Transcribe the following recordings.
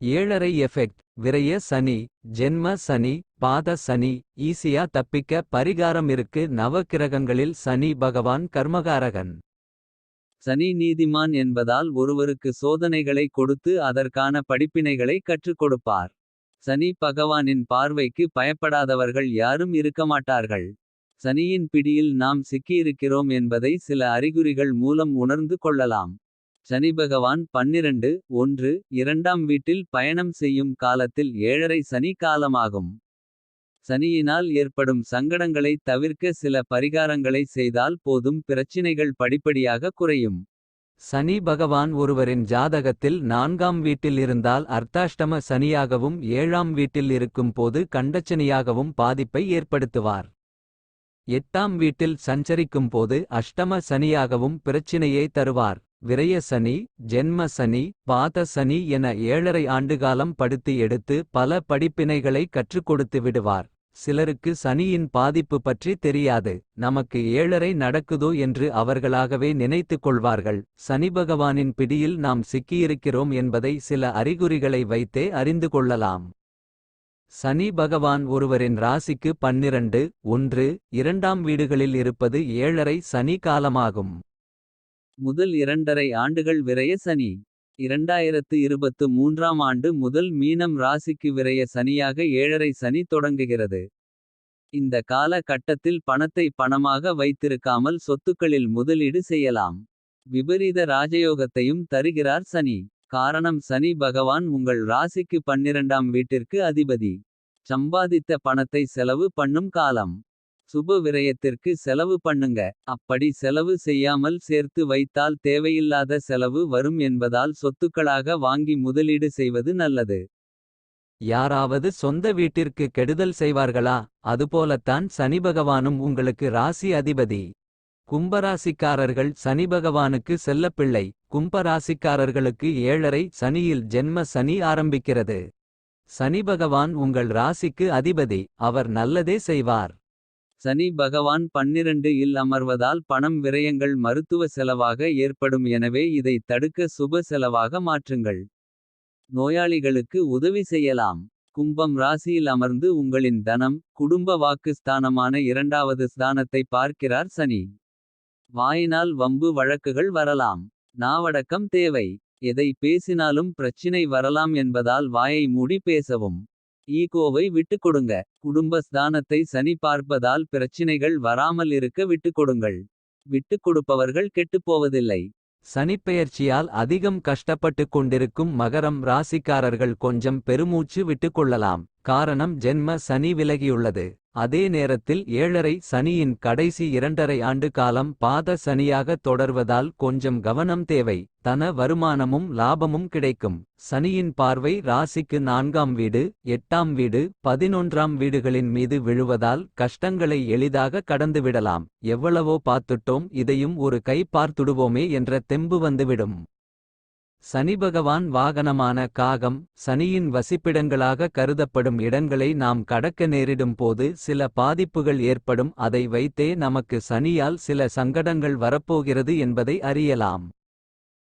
ஏழரை எஃபெக்ட். விரய சனி, ஜென்ம சனி, பாத சனி. ஈஸியா தப்பிக்க பரிகாரம் இருக்கு. நவக்கிரகங்களில் சனி பகவான் கர்மகாரகன். சனி நீதிமான் என்பதால் ஒருவருக்கு சோதனைகளை கொடுத்து அதற்கான படிப்பினைகளை கற்றுக் கொடுப்பார். சனி பகவானின் பார்வைக்கு பயப்படாதவர்கள் யாரும் இருக்கமாட்டார்கள். சனியின் பிடியில் நாம் சிக்கியிருக்கிறோம் என்பதை சில அறிகுறிகள் மூலம் உணர்ந்து கொள்ளலாம். சனிபகவான் 12 இரண்டாம் வீட்டில் பயணம் செய்யும் காலத்தில் ஏழரை சனி காலமாகும். சனியினால் ஏற்படும் சங்கடங்களை தவிர்க்க சில பரிகாரங்களை செய்தால் போதும். பிரச்சினைகள் படிப்படியாக குறையும். சனி பகவான் ஒருவரின் ஜாதகத்தில் 4ஆம் வீட்டில் இருந்தால் அர்த்தாஷ்டம சனியாகவும் 7ஆம் வீட்டில் இருக்கும் போது கண்டச்சனியாகவும் பாதிப்பை ஏற்படுத்துவார். 8ஆம் வீட்டில் சஞ்சரிக்கும் போது அஷ்டம சனியாகவும் பிரச்சினையை தருவார். விரய சனி, ஜென்ம சனி, பாத சனி என 7.5 ஆண்டுகாலம் படுத்தி எடுத்து பல படிப்பினைகளை கற்றுக் கொடுத்து விடுவார். சிலருக்கு சனியின் பாதிப்பு பற்றி தெரியாது. நமக்கு 7.5 நடக்குதோ என்று அவர்களாகவே நினைத்துக் கொள்வார்கள். சனி பகவானின் பிடியில் நாம் சிக்கியிருக்கிறோம் என்பதை சில அறிகுறிகளை வைத்தே அறிந்து கொள்ளலாம். சனி பகவான் ஒருவரின் ராசிக்கு 12 2ஆம் வீடுகளில் இருப்பது 7.5 சனி காலமாகும். முதல் 2.5 ஆண்டுகள் விரய சனி. 2023ஆம் ஆண்டு முதல் மீனம் ராசிக்கு விரய சனியாக 7.5 சனி தொடங்குகிறது. இந்த கால கட்டத்தில் பணத்தை பணமாக வைத்திருக்காமல் சொத்துக்களில் முதலீடு செய்யலாம். விபரீத ராஜயோகத்தையும் தருகிறார் சனி. காரணம் சனி பகவான் உங்கள் ராசிக்கு 12ஆம் வீட்டிற்கு அதிபதி. சம்பாதித்த பணத்தை செலவு பண்ணும் காலம். சுப விரயத்திற்கு செலவு பண்ணுங்க. அப்படி செலவு செய்யாமல் சேர்த்து வைத்தால் தேவையில்லாத செலவு வரும் என்பதால் சொத்துக்களாக வாங்கி முதலீடு செய்வது நல்லது. யாராவது சொந்த வீட்டிற்கு கெடுதல் செய்வார்களா? அதுபோலத்தான் சனிபகவானும் உங்களுக்கு ராசி அதிபதி. கும்பராசிக்காரர்கள் சனிபகவானுக்கு செல்லப்பிள்ளை. கும்பராசிக்காரர்களுக்கு 7.5 சனியில் ஜென்ம சனி ஆரம்பிக்கிறது. சனிபகவான் உங்கள் ராசிக்கு அதிபதி. அவர் நல்லதே செய்வார். சனி பகவான் 12 இல் அமர்வதால் பணம் விரயங்கள் மருத்துவ செலவாக ஏற்படும். எனவே இதை தடுக்க சுப செலவாக மாற்றுங்கள். நோயாளிகளுக்கு உதவி செய்யலாம். கும்பம் ராசியில் அமர்ந்து உங்களின் தனம் குடும்ப வாக்கு ஸ்தானமான 2வது ஸ்தானத்தை பார்க்கிறார் சனி. வாயினால் வம்பு வழக்குகள் வரலாம். நாவடக்கம் தேவை. எதை பேசினாலும் பிரச்சினை வரலாம் என்பதால் வாயை மூடி பேசவும். ஈகோவை விட்டுக்கொடுங்க. குடும்ப ஸ்தானத்தை சனி பார்ப்பதால் பிரச்சினைகள் வராமல் இருக்க விட்டுக்கொடுங்கள். விட்டுக் கொடுப்பவர்கள் கெட்டுப்போவதில்லை. சனிப்பெயர்ச்சியால் அதிகம் கஷ்டப்பட்டுக் கொண்டிருக்கும் மகரம் ராசிக்காரர்கள் கொஞ்சம் பெருமூச்சு விட்டுக்கொள்ளலாம். காரணம் ஜென்ம சனி விலகியுள்ளது. அதே நேரத்தில் 7.5 சனியின் கடைசி 2.5 ஆண்டு காலம் பாத சனியாக தொடர்வதால் கொஞ்சம் கவனம் தேவை. தன வருமானமும் லாபமும் கிடைக்கும். சனியின் பார்வை ராசிக்கு 4ஆம் வீடு 8ஆம் வீடு 11ஆம் வீடுகளின் மீது விழுவதால் கஷ்டங்களை எளிதாக கடந்துவிடலாம். எவ்வளவோ பார்த்துட்டோம், இதையும் ஒரு கை பார்த்துடுவோமே என்ற தெம்பு வந்துவிடும். சனிபகவான் வாகனமான காகம் சனியின் வசிப்பிடங்களாக கருதப்படும் இடங்களை நாம் கடக்க நேரிடும் போது சில பாதிப்புகள் ஏற்படும். அதை வைத்தே நமக்கு சனியால் சில சங்கடங்கள் வரப்போகிறது என்பதை அறியலாம்.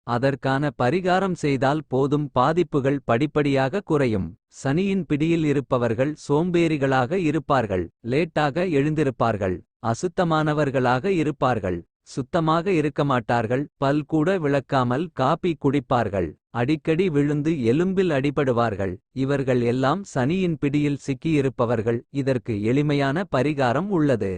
அதற்கான பரிகாரம் செய்தால் போதும். பாதிப்புகள் படிப்படியாக குறையும். சனியின் பிடியில் இருப்பவர்கள் சோம்பேறிகளாக இருப்பார்கள். லேட்டாக எழுந்திருப்பார்கள். அசுத்தமானவர்களாக இருப்பார்கள். சுத்தமாக இருக்கமாட்டார்கள். பல் கூட விளக்காமல் காபி குடிப்பார்கள். அடிக்கடி விழுந்து எலும்பில் அடிபடுவார்கள். இவர்கள் எல்லாம் சனியின் பிடியில் சிக்கியிருப்பவர்கள். இதற்கு எளிமையான பரிகாரம் உள்ளது.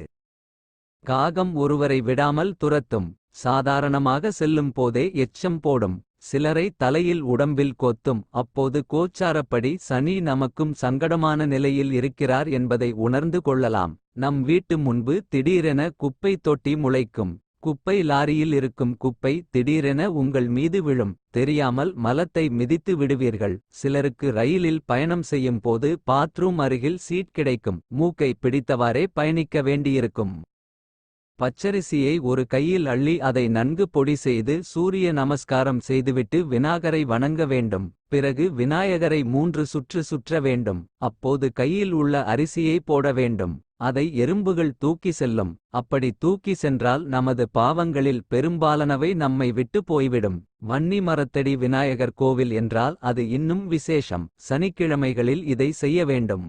காகம் ஒருவரை விடாமல் துரத்தும். சாதாரணமாக செல்லும் போதே எச்சம் போடும். சிலரை தலையில் உடம்பில் கொத்தும். அப்போது கோச்சாரப்படி சனி நமக்கும் சங்கடமான நிலையில் இருக்கிறார் என்பதை உணர்ந்து கொள்ளலாம். நம் வீட்டு முன்பு திடீரென குப்பை தொட்டி முளைக்கும். குப்பை லாரியில் இருக்கும் குப்பை திடீரென உங்கள் மீது விழும். தெரியாமல் மலத்தை மிதித்து விடுவீர்கள். சிலருக்கு ரயிலில் பயணம் செய்யும் போது பாத்ரூம் அருகில் சீட் கிடைக்கும். மூக்கை பிடித்தவாறே பயணிக்க வேண்டியிருக்கும். பச்சரிசியை ஒரு கையில் அள்ளி அதை நன்கு பொடி செய்து சூரிய நமஸ்காரம் செய்துவிட்டு விநாயகரை வணங்க வேண்டும். பிறகு விநாயகரை 3 சுற்று சுற்ற வேண்டும். அப்போது கையில் உள்ள அரிசியை போட வேண்டும். அதை எறும்புகள் தூக்கி செல்லும். அப்படி தூக்கி சென்றால் நமது பாவங்களில் பெரும்பாலானவை நம்மை விட்டு போய்விடும். வன்னி மரத்தடி விநாயகர் கோவில் என்றால் அது இன்னும் விசேஷம். சனிக்கிழமைகளில் இதை செய்ய வேண்டும்.